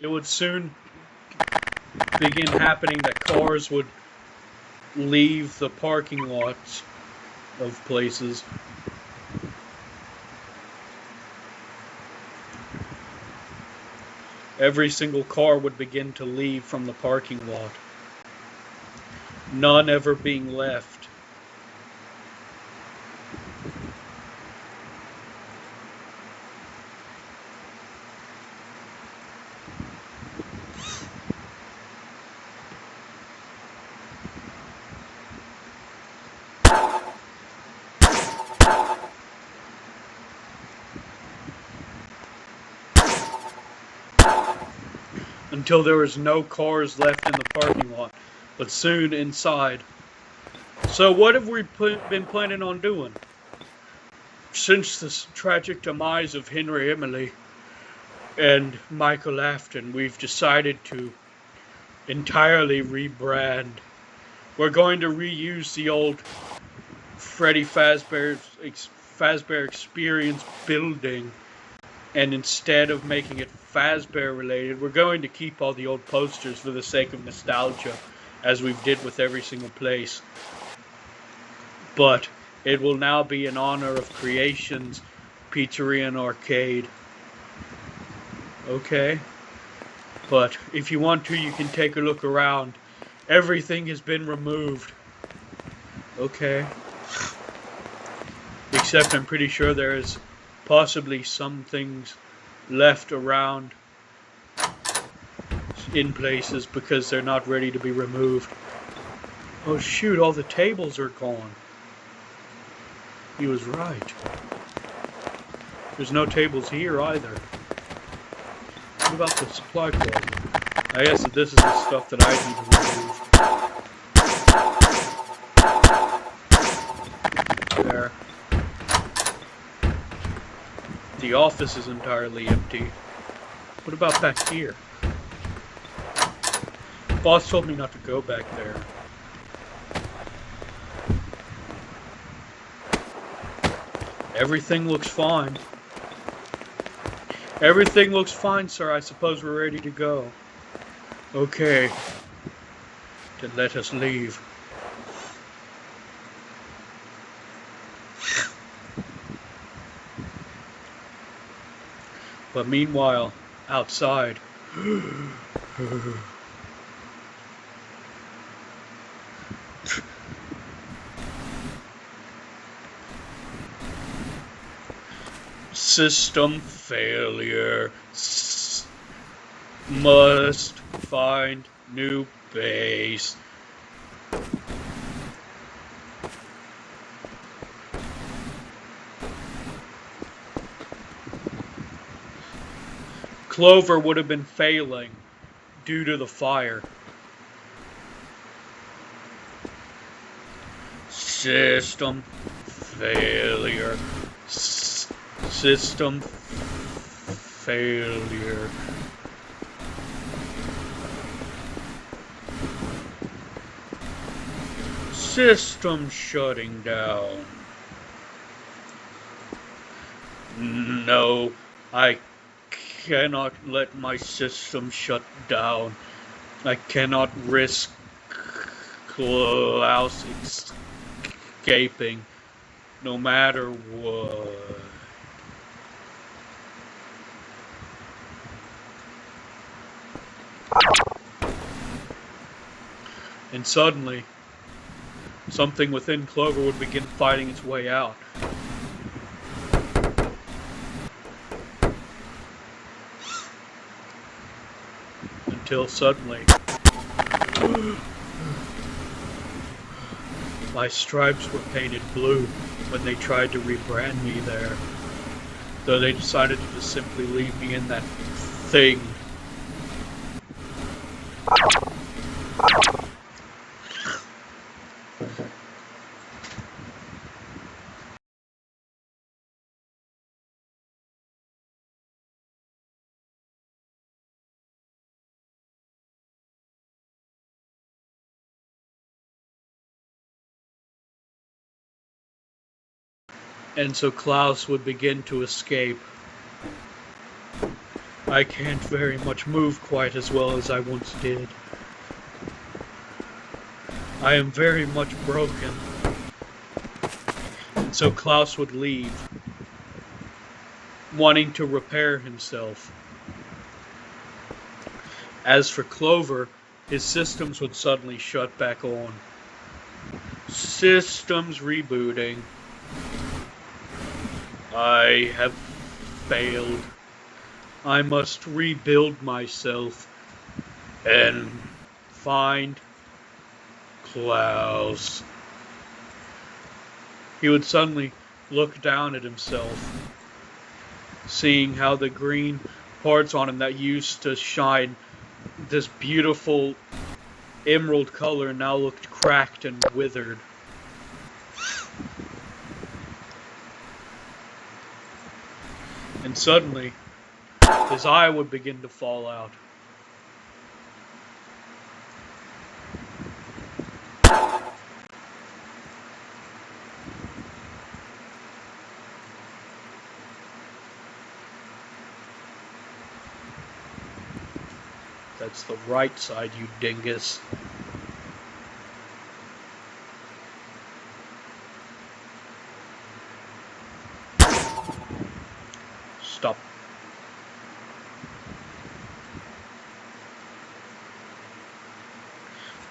it would soon begin happening that cars would leave the parking lots of places. Every single car would begin to leave from the parking lot, none ever being left. Until there was no cars left in the parking lot, but soon inside. So what have we been planning on doing? Since the tragic demise of Henry Emily and Michael Afton, we've decided to entirely rebrand. We're going to reuse the old Freddy Fazbear Experience building, and instead of making it Fazbear related, we're going to keep all the old posters for the sake of nostalgia, as we've did with every single place. But it will now be in honor of Creations Pizzeria and Arcade. Okay? But if you want to, you can take a look around. Everything has been removed. Okay? Except I'm pretty sure there is possibly some things left around in places because they're not ready to be removed. Oh shoot, all the tables are gone. He was right. There's no tables here either. What about the supply closet? I guess that this is the stuff that I need to remove. There. The office is entirely empty. What about back here? Boss told me not to go back there. Everything looks fine. Everything looks fine, sir. I suppose we're ready to go. Okay. Then let us leave. But meanwhile, outside. System failure. Must find new base. Clover would have been failing due to the fire. System failure. System failure. System shutting down. No, I cannot let my system shut down. I cannot risk Klaus escaping, no matter what. And suddenly, something within Clover would begin fighting its way out. Until suddenly, my stripes were painted blue when they tried to rebrand me there. Though they decided to just simply leave me in that thing. And so Klaus would begin to escape. I can't very much move quite as well as I once did. I am very much broken. And so Klaus would leave, wanting to repair himself. As for Clover, his systems would suddenly shut back on. Systems rebooting. I have failed. I must rebuild myself and find Klaus. He would suddenly look down at himself, seeing how the green parts on him that used to shine this beautiful emerald color now looked cracked and withered. And suddenly, his eye would begin to fall out. That's the right side, you dingus. Stop.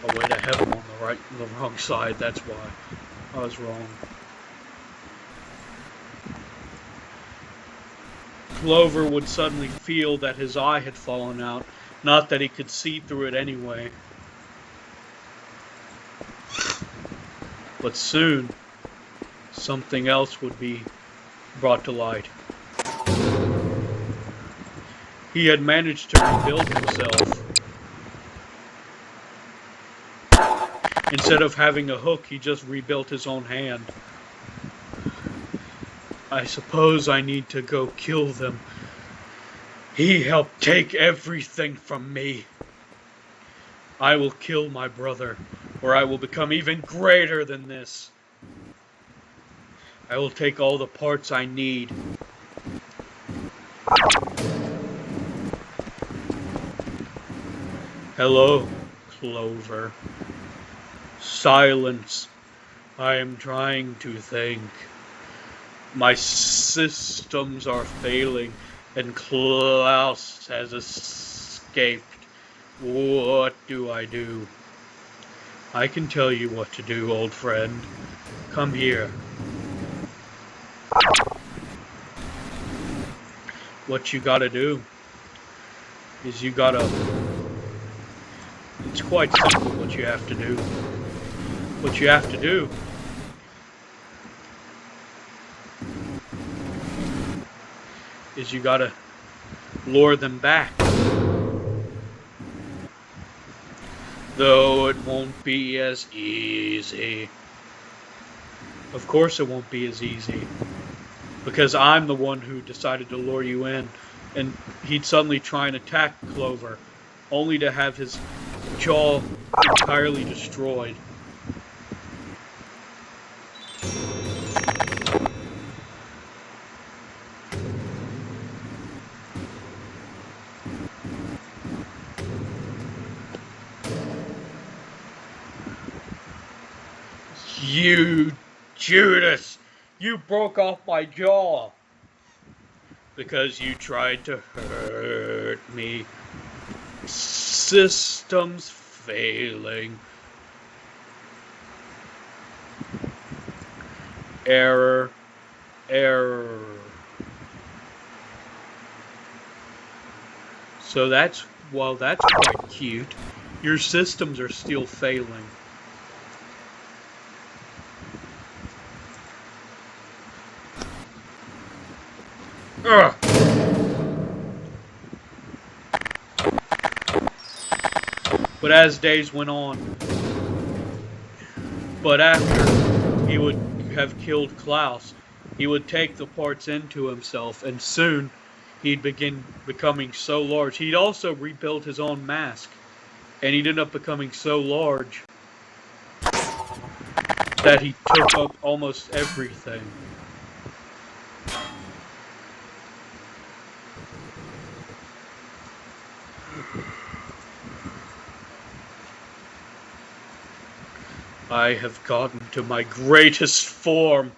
Oh wait, I have him on the wrong side, that's why. I was wrong. Clover would suddenly feel that his eye had fallen out, not that he could see through it anyway. But soon, something else would be brought to light. He had managed to rebuild himself. Instead of having a hook, he just rebuilt his own hand. I suppose I need to go kill them. He helped take everything from me. I will kill my brother, or I will become even greater than this. I will take all the parts I need. Hello, Clover. Silence. I am trying to think. My systems are failing, and Klaus has escaped. What do I do? I can tell you what to do, old friend. Come here. What you gotta do is you gotta... It's quite simple what you have to do. What you have to do is you gotta lure them back. Though it won't be as easy. Of course it won't be as easy. Because I'm the one who decided to lure you in. And he'd suddenly try and attack Clover, only to have his jaw entirely destroyed. You Judas! You broke off my jaw! Because you tried to hurt me. Systems failing. Error. Error. So that's, well, that's quite cute. Your systems are still failing. Ugh. But as days went on, but after he would have killed Klaus, he would take the parts into himself, and soon he'd begin becoming so large. He'd also rebuilt his own mask, and he'd end up becoming so large that he took up almost everything. I have gotten to my greatest form.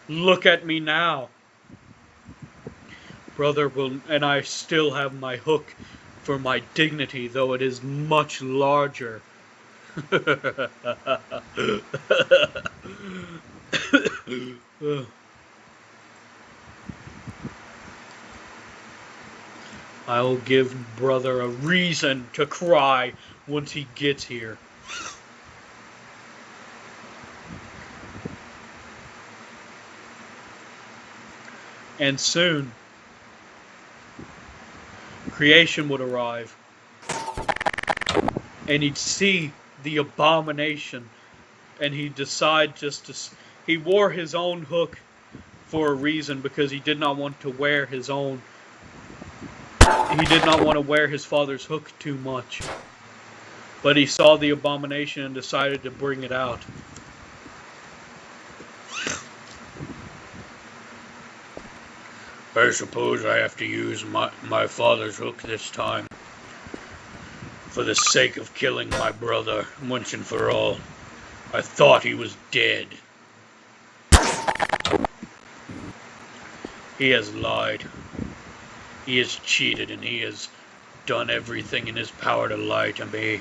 Look at me now. Brother and I still have my hook for my dignity, though it is much larger. I'll give brother a reason to cry once he gets here. And soon, creation would arrive, and he'd see the abomination, and he'd decide he wore his own hook for a reason, because he did not want to wear his father's hook too much. But he saw the abomination and decided to bring it out. I suppose I have to use my father's hook this time, for the sake of killing my brother once and for all. I thought he was dead. He has lied. He has cheated, and he has done everything in his power to lie to me.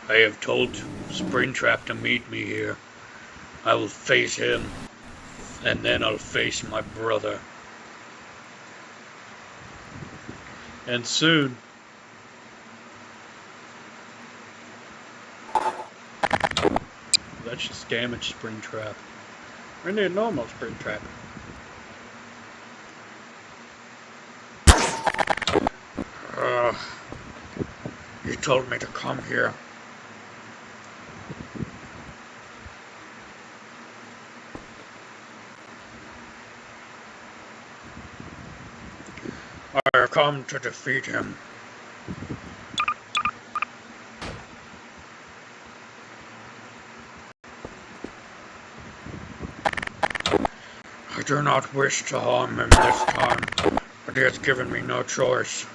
I have told Springtrap to meet me here. I will face him, and then I'll face my brother. And soon, let's just damage Springtrap. We're in a normal Springtrap. You told me to come here. I have come to defeat him. I do not wish to harm him this time, but he has given me no choice.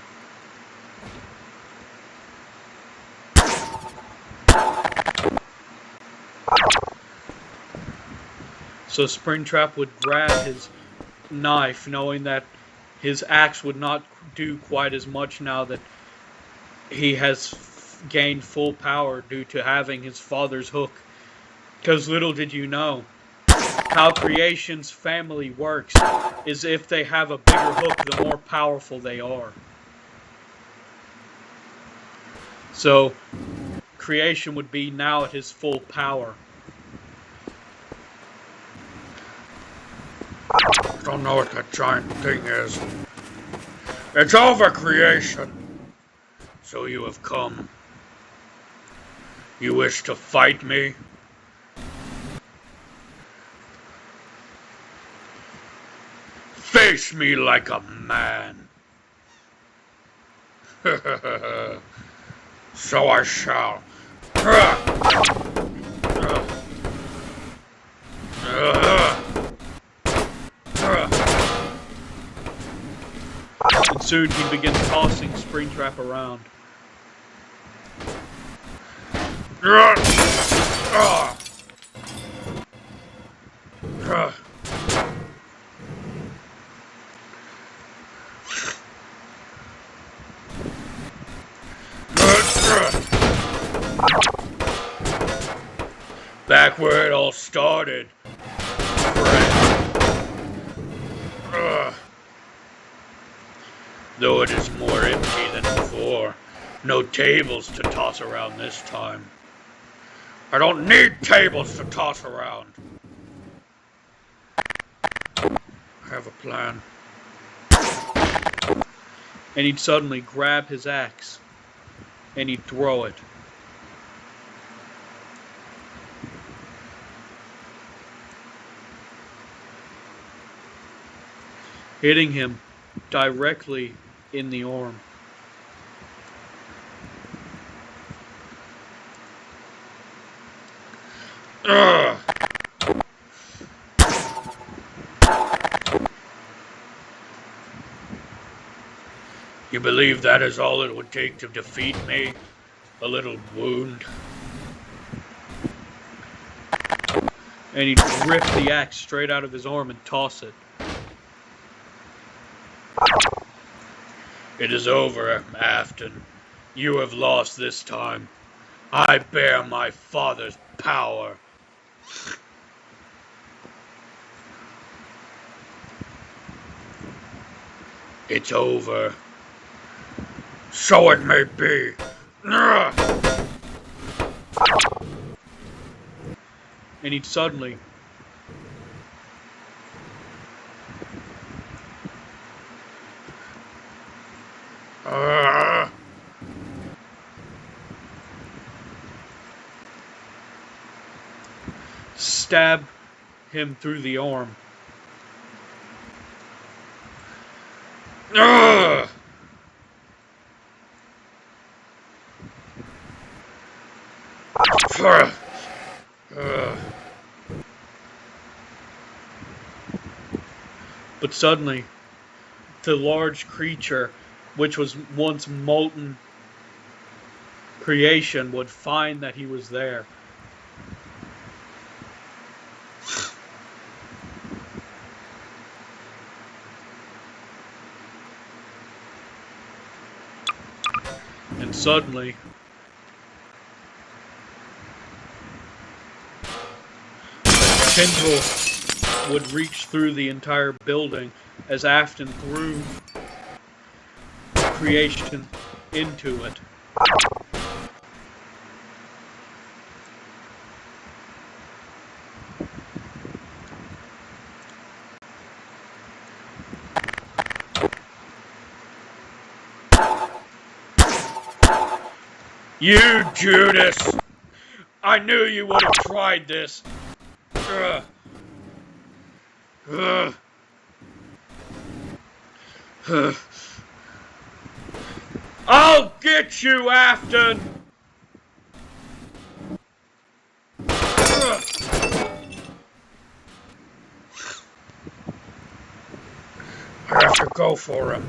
So Springtrap would grab his knife, knowing that his axe would not do quite as much now that he has gained full power due to having his father's hook. Because little did you know, how creation's family works is if they have a bigger hook, the more powerful they are. So creation would be now at his full power. I don't know what that giant thing is. It's over, creation. So you have come. You wish to fight me? Face me like a man. So I shall. And soon he begins tossing Springtrap around. Back where it all started. Though it is more empty than before. No tables to toss around this time. I don't need tables to toss around. I have a plan. And he'd suddenly grab his axe and he'd throw it. Hitting him directly in the arm. Ugh. You believe that is all it would take to defeat me? A little wound? And he'd rip the axe straight out of his arm and toss it. It is over, Afton. You have lost this time. I bear my father's power. It's over. So it may be. And he'd suddenly stab him through the arm. But suddenly, the large creature, which was once molten creation, would find that he was there. And suddenly, a tendril would reach through the entire building as Afton threw creation into it. You, Judas! I knew you would have tried this. I'll get you, Afton! I have to go for him.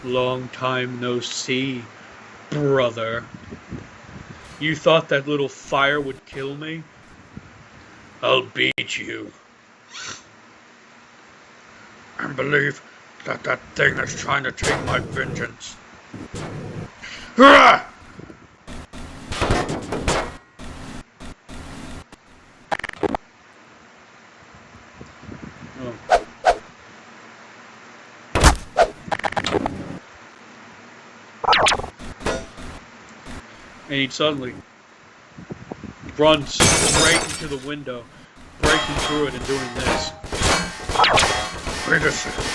Long time no see, brother. You thought that little fire would kill me? I'll beat you. And believe that that thing is trying to take my vengeance. Oh. And he'd suddenly run straight into the window, breaking through it and doing this. Wait a second.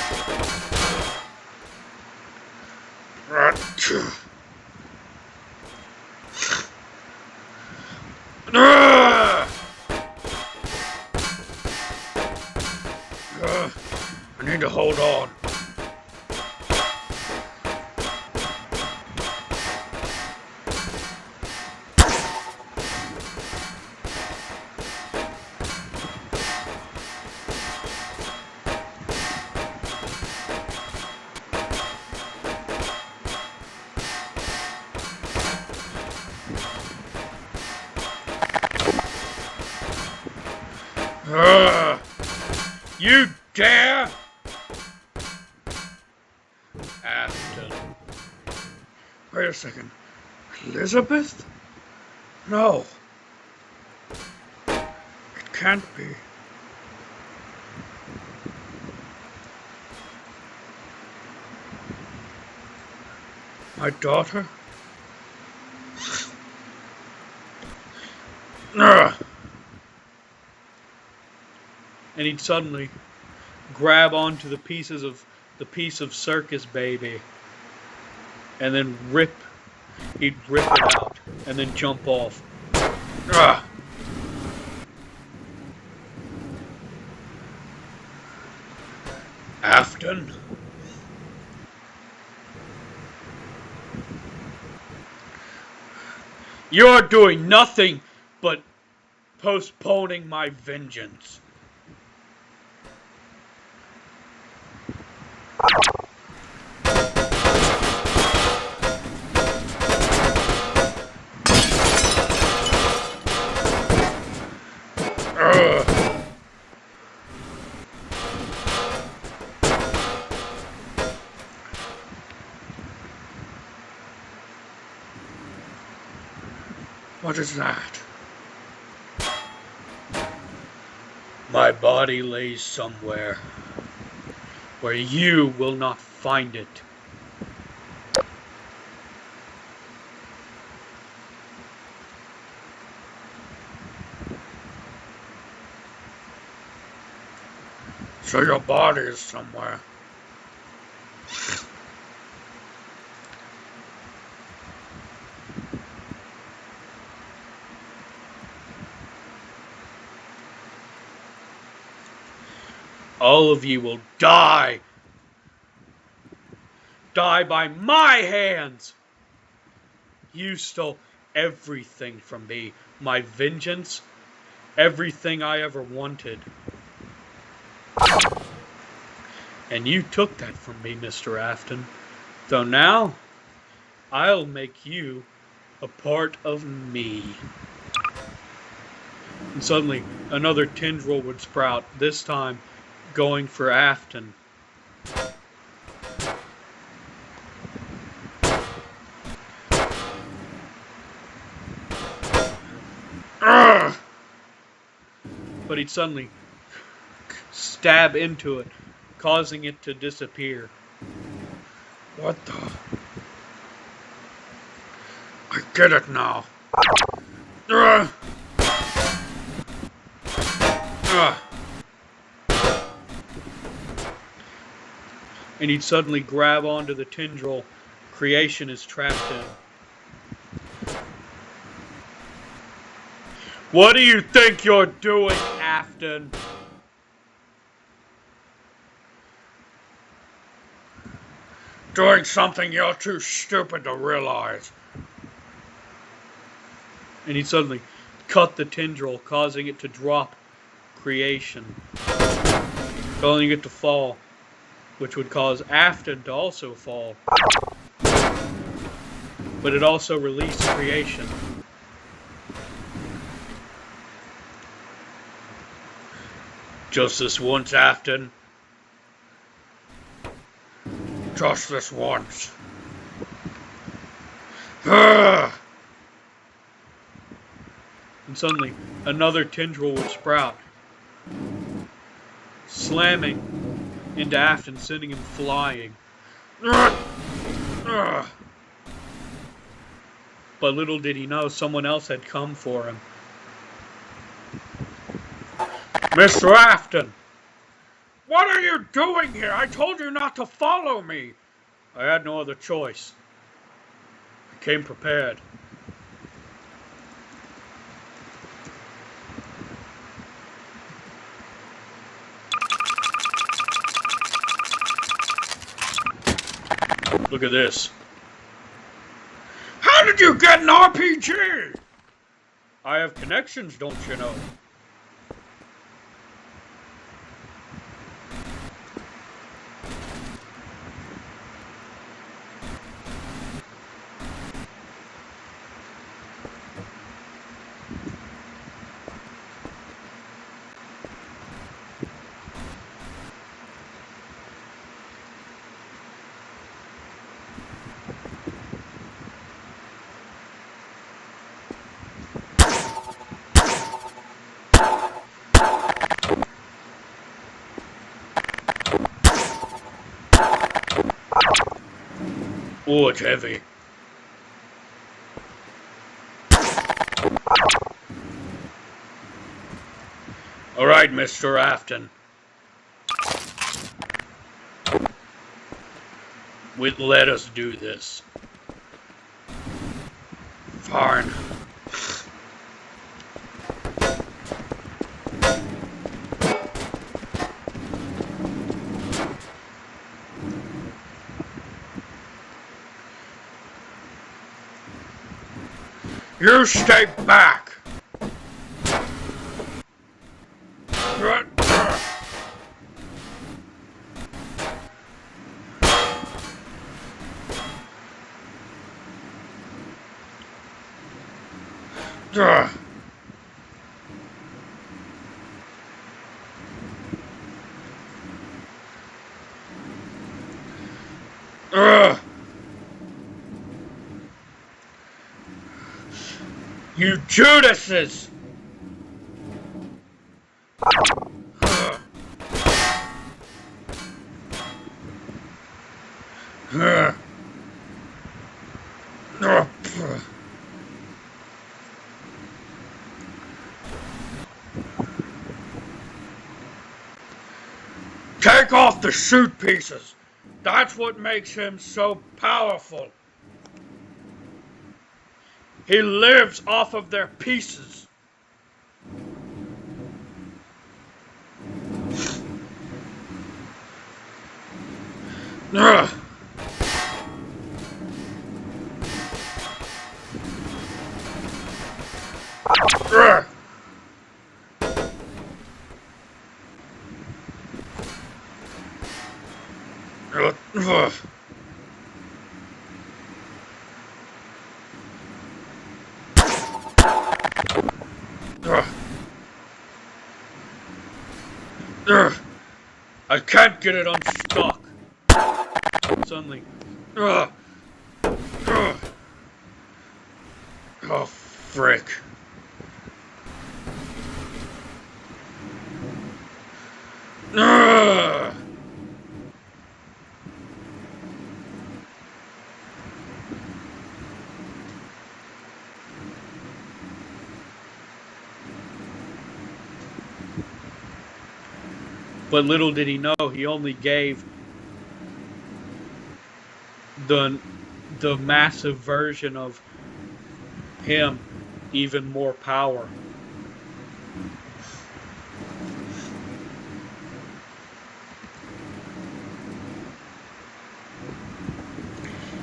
I need to hold on. You dare? Afton. Wait a second. Elizabeth? No. It can't be. My daughter? And he'd suddenly grab onto the piece of circus baby, and then he'd rip it out, and then jump off. Ugh. Afton. You're doing nothing but postponing my vengeance. What is that? My body lays somewhere where you will not find it. So your body is somewhere. All of you will die. Die by my hands. You stole everything from me. My vengeance. Everything I ever wanted. And you took that from me, Mr. Afton. So now, I'll make you a part of me. And suddenly, another tendril would sprout, this time going for Afton. Ugh! But he'd suddenly stab into it, causing it to disappear. What the? I get it now. Ugh! Ugh! And he'd suddenly grab onto the tendril creation is trapped in. What do you think you're doing, Afton? Doing something you're too stupid to realize. And he'd suddenly cut the tendril, causing it to drop creation, causing it to fall, which would cause Afton to also fall. But it also released creation. Just this once, Afton. Just this once. Ugh! And suddenly, another tendril would sprout, slamming into Afton, sending him flying. Ugh! Ugh! But little did he know, someone else had come for him. Mr. Afton! What are you doing here? I told you not to follow me. I had no other choice. I came prepared. Look at this. How did you get an RPG? I have connections, don't you know? Oh, it's heavy. All right, Mr. Afton. Let us do this. Fine. You stay back. You Judases! Take off the suit pieces. That's what makes him so powerful. He lives off of their pieces. Ugh. Ugh. Ugh. I can't get it unstuck. Suddenly. Oh, frick. But little did he know, he only gave the massive version of him even more power.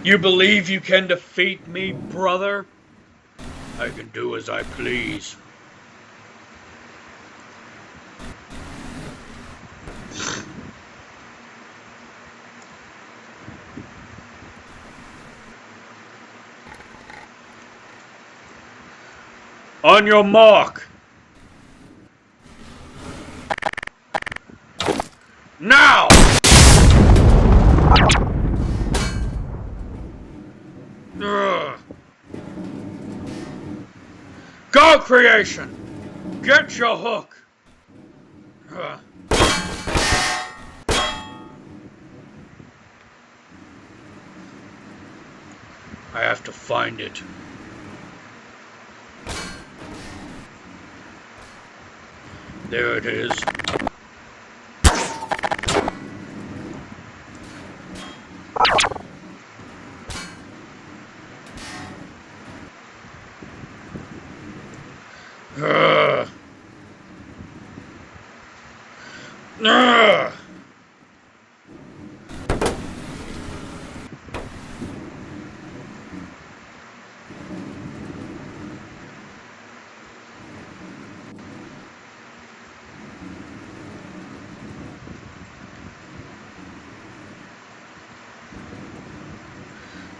You believe you can defeat me, brother? I can do as I please. On your mark. Now! Go, creation! Get your hook! I have to find it. There it is.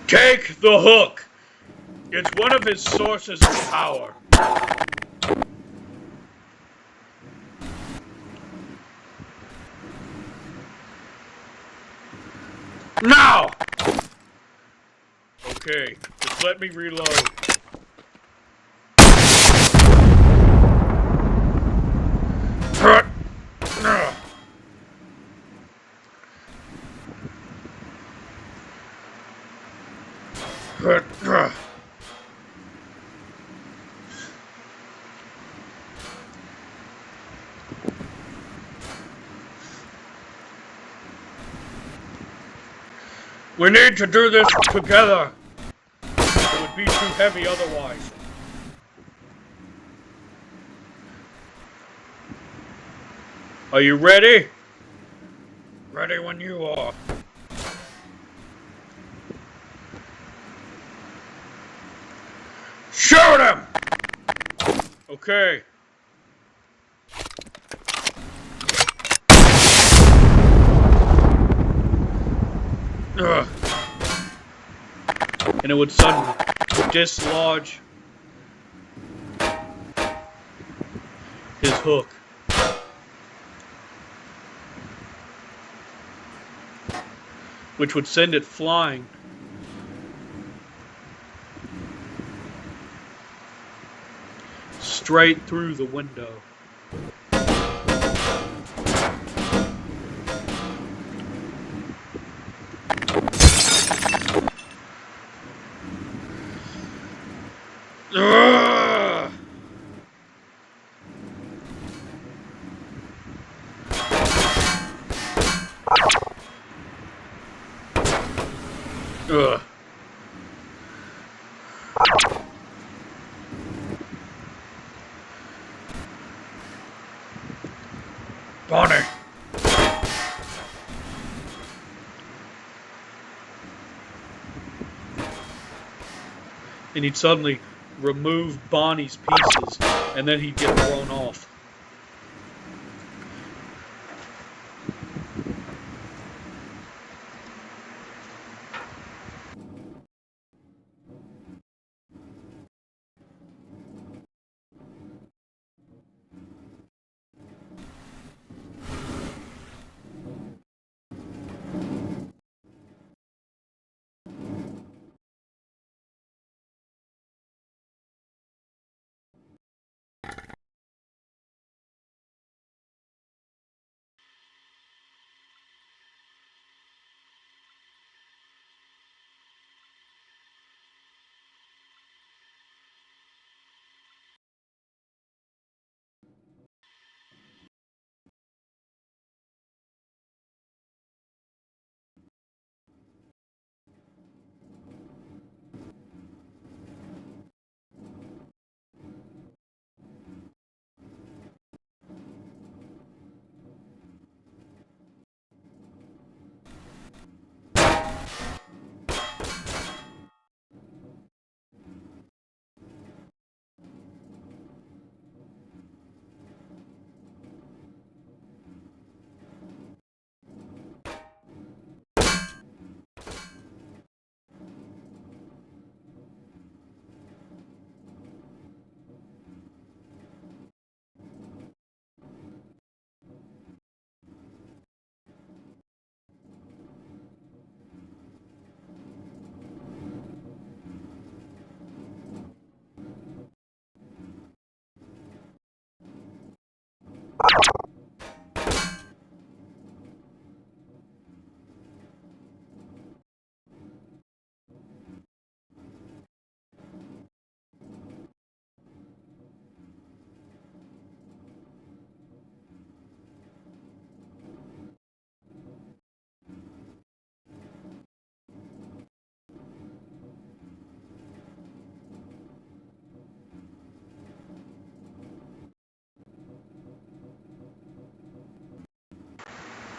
Take the hook. It's one of his sources of power. Now! Okay, just let me reload. We need to do this together. It would be too heavy otherwise. Are you ready? Ready when you are. Shoot him! Okay. Ugh. And it would suddenly dislodge his hook. Which would send it flying. Straight through the window. Ugh. Ugh. Bonnie. And he'd suddenly remove Bonnie's pieces, and then he'd get thrown off.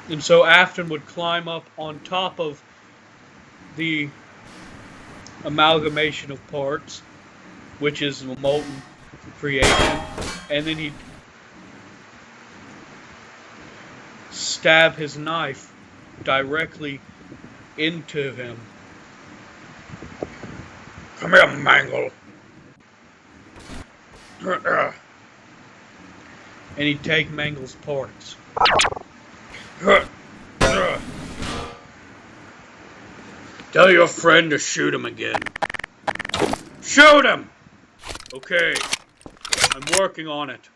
And so Afton would climb up on top of the amalgamation of parts, which is a molten creation, and then he'd stab his knife directly into him. Come here, Mangle. And he'd take Mangle's parts. Tell your friend to shoot him again. Shoot him! Okay, I'm working on it.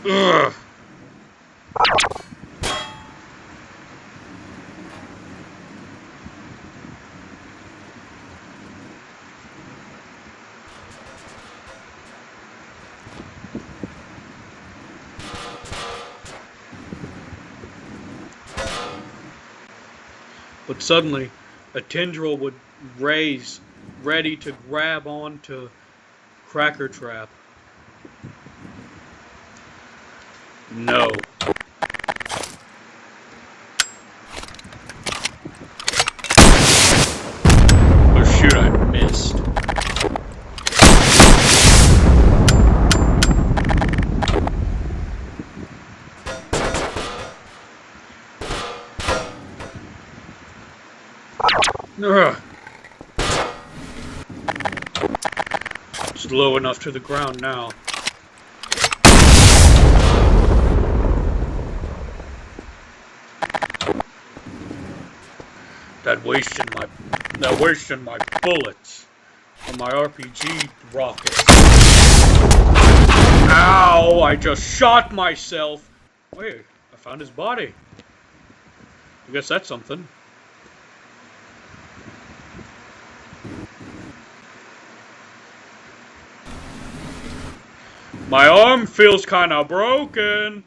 Ugh. But suddenly, a tendril would raise, ready to grab onto Crackertrap. No. Oh shoot, I missed. Ugh. It's low enough to the ground now. That wasting my bullets on my RPG rockets. Ow! I just shot myself. Wait, I found his body. I guess that's something. My arm feels kinda broken.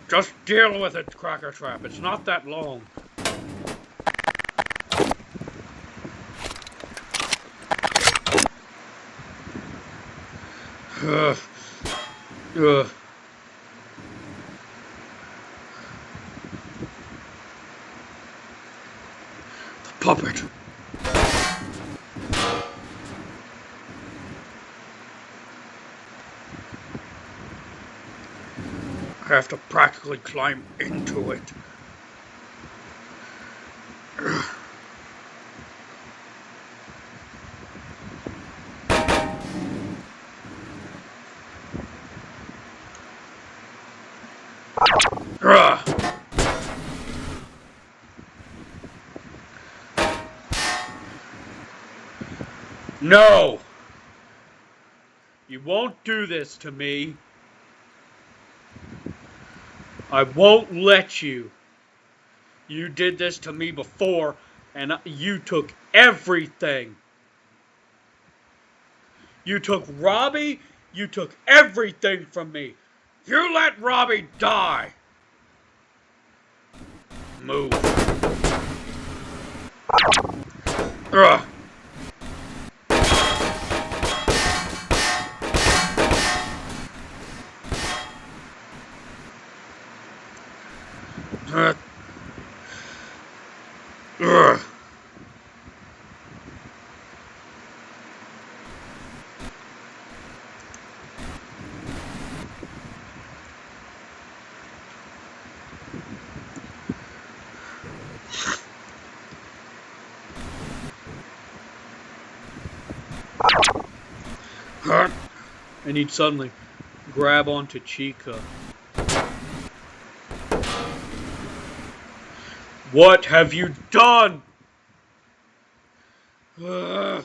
Just deal with it, Crackertrap. It's not that long. Ugh. Ugh. The puppet. I have to practically climb into it. No! You won't do this to me. I won't let you. You did this to me before, and you took everything. You took Robbie, you took everything from me. You let Robbie die. Move. Ugh. Ugh. And he'd suddenly grab onto Chica. What have you done? Ugh.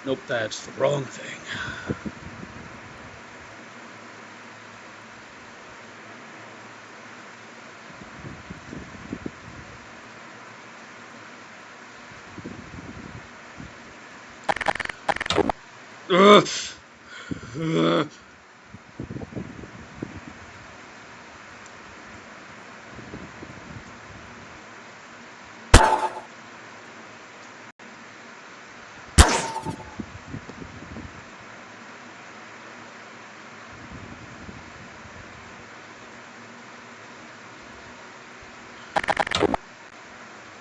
Nope, that's the wrong thing. Ugh. Ugh.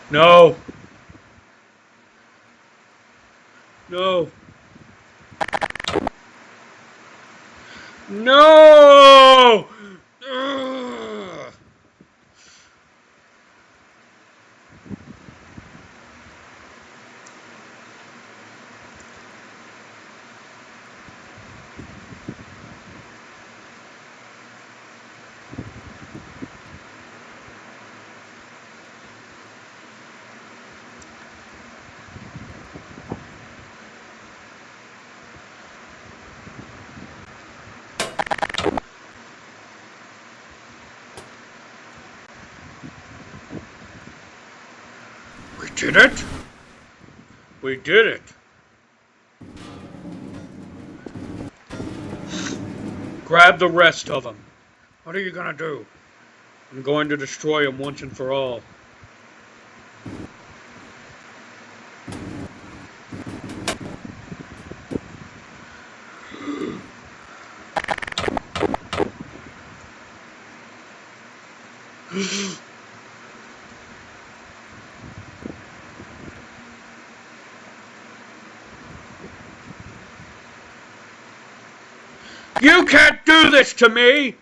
No. No. No! Ugh. did it! We did it! Grab the rest of them. What are you gonna do? I'm going to destroy them once and for all. You can't do this to me!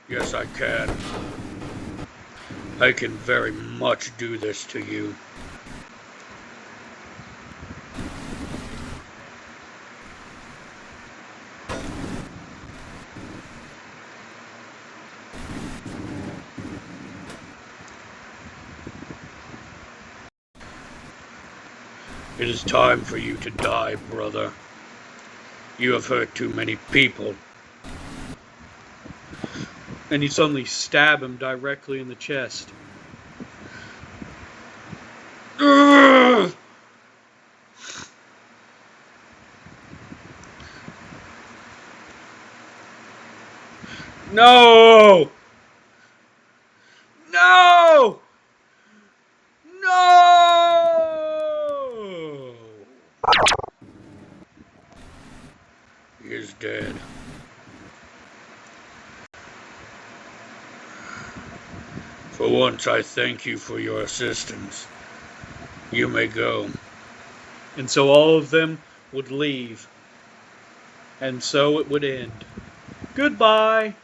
Yes, I can. I can very much do this to you. It is time for you to die, brother. You have hurt too many people. And you suddenly stab him directly in the chest. Ugh! No! No! No! He is dead. For once, I thank you for your assistance. You may go. And so all of them would leave. And so it would end. Goodbye.